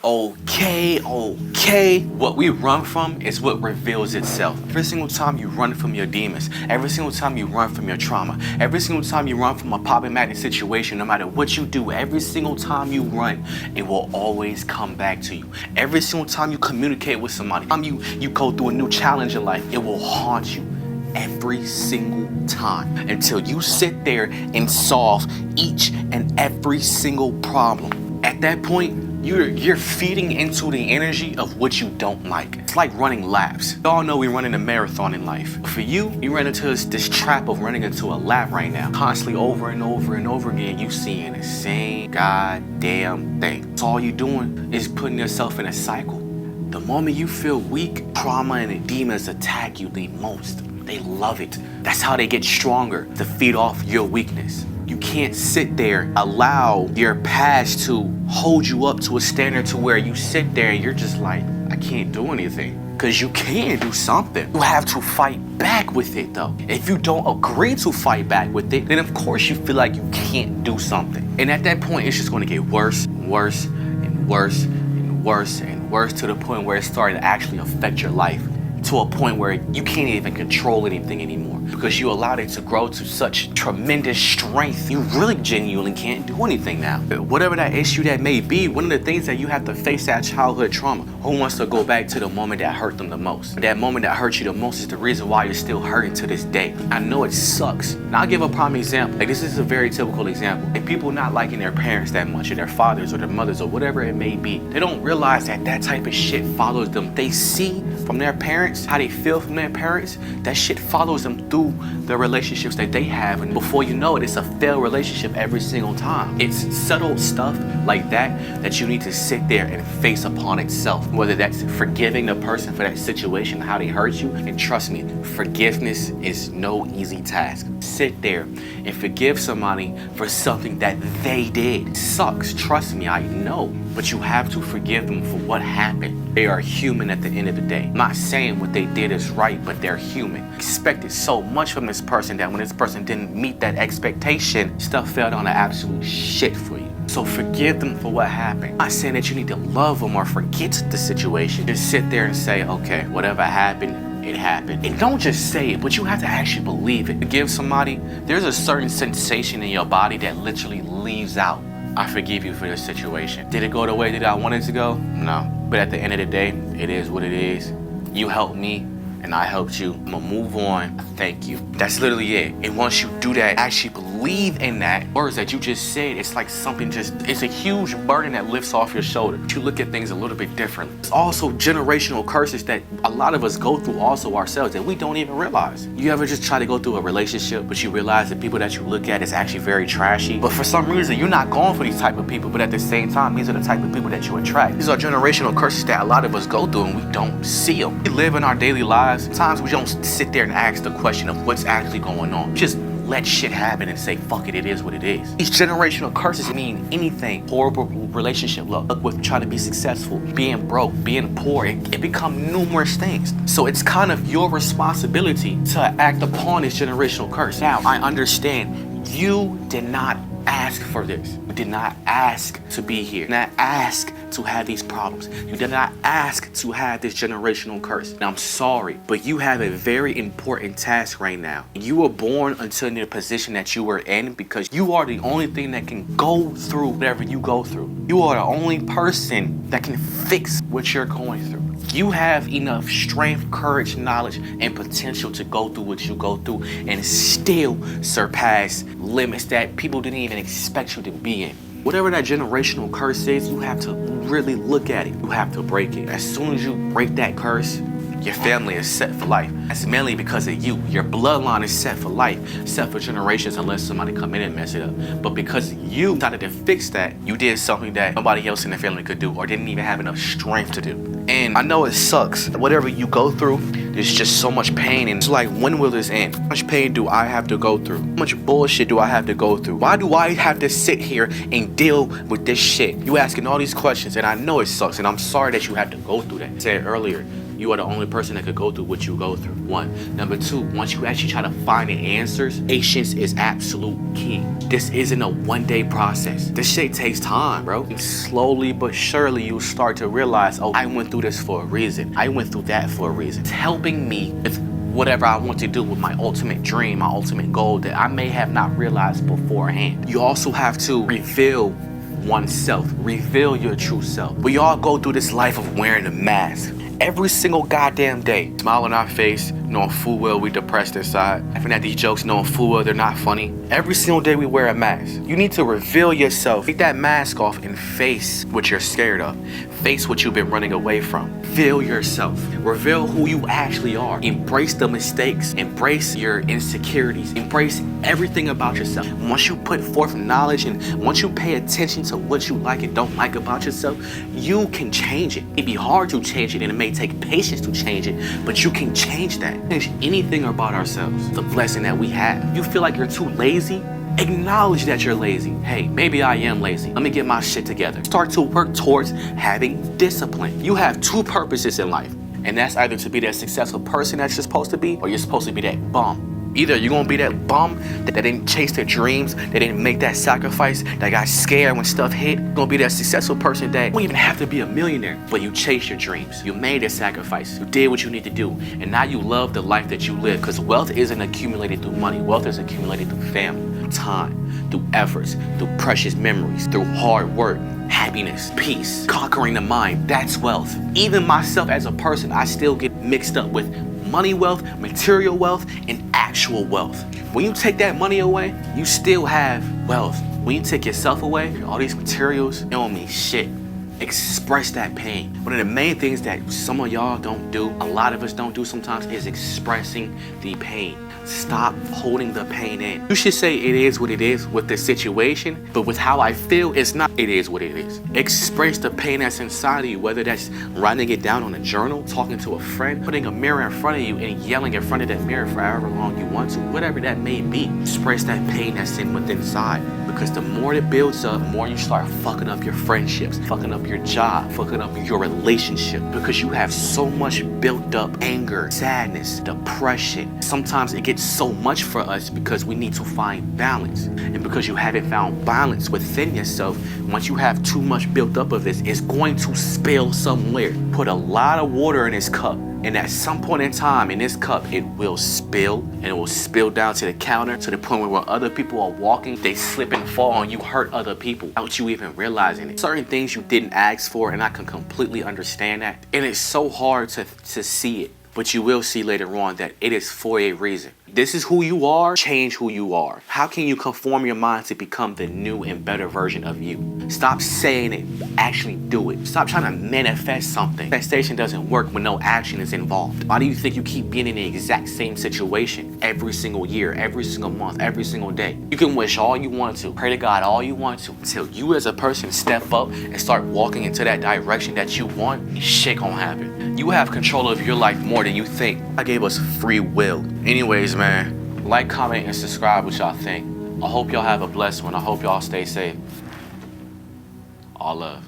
Okay. What we run from is what reveals itself. Every single time you run from your demons, every single time you run from your trauma, every single time you run from a problematic situation, no matter what you do, every single time you run, it will always come back to you. Every single time you communicate with somebody, you go through a new challenge in life, it will haunt you. Every single time until you sit there and solve each and every single problem. At that point, you're feeding into the energy of what you don't like. It's like running laps. We all know we're running a marathon in life. But for you run into this trap of running into a lap right now. Constantly over and over and over again, you seeing the same goddamn thing. So all you're doing is putting yourself in a cycle. The moment you feel weak, trauma and the demons attack you the most. They love it. That's how they get stronger, to feed off your weakness. You can't sit there, allow your past to hold you up to a standard to where you sit there and you're just like, I can't do anything. Because you can do something. You have to fight back with it though. If you don't agree to fight back with it, then of course you feel like you can't do something. And at that point, it's just going to get worse and worse and worse and worse and worse to the point where it's starting to actually affect your life. To a point where you can't even control anything anymore because you allowed it to grow to such tremendous strength. You really genuinely can't do anything now. Whatever that issue that may be, one of the things that you have to face that childhood trauma. Who wants to go back to the moment that hurt them the most? That moment that hurt you the most is the reason why you're still hurting to this day. I know it sucks. Now I'll give a prime example. Like this is a very typical example. Like people not liking their parents that much or their fathers or their mothers or whatever it may be. They don't realize that that type of shit follows them. They see from their parents how they feel from their parents. That shit follows them through the relationships that they have, and before you know it, it's a failed relationship every single time. It's subtle stuff like that you need to sit there and face upon itself, whether that's forgiving the person for that situation, how they hurt you. And trust me, forgiveness is no easy task. Sit there and forgive somebody for something that they did. It sucks, trust me, I know, but you have to forgive them for what happened. They are human at the end of the day. I'm not saying what they did is right, but they're human. Expected so much from this person that when this person didn't meet that expectation, stuff fell down to absolute shit for you. So forgive them for what happened. I'm not saying that you need to love them or forget the situation. Just sit there and say, okay, whatever happened, it happened. And don't just say it, but you have to actually believe it. Forgive somebody, there's a certain sensation in your body that literally leaves out. I forgive you for this situation. Did it go the way that I wanted it to go? No. But at the end of the day, it is what it is. You helped me and I helped you. I'm gonna move on. Thank you. That's literally it. And once you do that, actually believe in that words that you just said, it's like something it's a huge burden that lifts off your shoulder. You look at things a little bit differently. It's also generational curses that a lot of us go through also ourselves that we don't even realize. You ever just try to go through a relationship, but you realize the people that you look at is actually very trashy, but for some reason you're not going for these type of people, but at the same time, these are the type of people that you attract. These are generational curses that a lot of us go through and we don't see them. We live in our daily lives. Sometimes we don't sit there and ask the question of what's actually going on. Just let shit happen and say, fuck it, it is what it is. These generational curses mean anything. Horrible relationship, luck with trying to be successful, being broke, being poor. It become numerous things. So it's kind of your responsibility to act upon this generational curse. Now, I understand you did not ask for this. You did not ask to be here. You did not ask to have these problems. You did not ask to have this generational curse. Now I'm sorry, but you have a very important task right now. You were born into the position that you were in because you are the only thing that can go through whatever you go through. You are the only person that can fix what you're going through. You have enough strength, courage, knowledge, and potential to go through what you go through and still surpass limits that people didn't even expect you to be in. Whatever that generational curse is, you have to really look at it. You have to break it. As soon as you break that curse, your family is set for life. That's mainly because of you. Your bloodline is set for life, set for generations unless somebody come in and mess it up. But because you decided to fix that, you did something that nobody else in the family could do or didn't even have enough strength to do. And I know it sucks. Whatever you go through, there's just so much pain. And it's like, when will this end? How much pain do I have to go through? How much bullshit do I have to go through? Why do I have to sit here and deal with this shit? You asking all these questions, and I know it sucks, and I'm sorry that you have to go through that. I said earlier, You are the only person that could go through what you go through. 1. Number 2, once you actually try to find the answers, patience is absolute key. This isn't a one-day process. This shit takes time, bro. And slowly but surely you start to realize, oh, I went through this for a reason. I went through that for a reason. It's helping me with whatever I want to do with my ultimate dream, my ultimate goal that I may have not realized beforehand. You also have to reveal oneself, reveal your true self. We all go through this life of wearing a mask. Every single goddamn day, smile on our face, knowing full well we depressed inside, laughing at these jokes, knowing full well they're not funny. Every single day we wear a mask. You need to reveal yourself. Take that mask off and face what you're scared of. Face what you've been running away from. Reveal yourself. Reveal who you actually are. Embrace the mistakes. Embrace your insecurities. Embrace everything about yourself. Once you put forth knowledge and once you pay attention to what you like and don't like about yourself, you can change it. It'd be hard to change it and it may take patience to change it, but you can change that. Change anything about ourselves. It's a blessing that we have. You feel like you're too lazy? Acknowledge that you're lazy. Hey, maybe I am lazy. Let me get my shit together. Start to work towards having discipline. You have 2 purposes in life, and that's either to be that successful person that you're supposed to be, or you're supposed to be that bum. Either you're gonna be that bum that didn't chase their dreams, that didn't make that sacrifice, that got scared when stuff hit. You're gonna be that successful person that don't even have to be a millionaire, but you chase your dreams. You made a sacrifice. You did what you need to do. And now you love the life that you live, because wealth isn't accumulated through money. Wealth is accumulated through family, time, through efforts, through precious memories, through hard work, happiness, peace, conquering the mind. That's wealth. Even myself as a person, I still get mixed up with money wealth, material wealth, and actual wealth. When you take that money away, you still have wealth. When you take yourself away, all these materials, it don't mean shit. Express that pain. One of the main things that some of y'all don't do, a lot of us don't do sometimes, is expressing the pain. Stop holding the pain in. You should say it is what it is with the situation, but with how I feel, it's not it is what it is. Express the pain that's inside of you, whether that's writing it down on a journal, talking to a friend, putting a mirror in front of you and yelling in front of that mirror for however long you want to, whatever that may be. Express that pain that's within inside, because the more it builds up, the more you start fucking up your friendships, fucking up your job, fucking up your relationship, because you have so much built up anger, sadness, depression. Sometimes it gets so much for us because we need to find balance. And because you haven't found balance within yourself, once you have too much built up of this, it's going to spill somewhere. Put a lot of water in this cup, and at some point in time in this cup, it will spill, and it will spill down to the counter, to the point where other people are walking, they slip and fall, and you hurt other people without you even realizing it. Certain things you didn't ask for, and I can completely understand that. And it's so hard to see it, but you will see later on that it is for a reason. This is who you are. Change who you are. How can you conform your mind to become the new and better version of you? Stop saying it, actually do it. Stop trying to manifest something. Manifestation doesn't work when no action is involved. Why do you think you keep being in the exact same situation every single year, every single month, every single day? You can wish all you want to, pray to God all you want to, until you as a person step up and start walking into that direction that you want, shit gonna happen. You have control of your life more than you think. I gave us free will. Anyways, man, like, comment, and subscribe what y'all think. I hope y'all have a blessed one. I hope y'all stay safe. All love.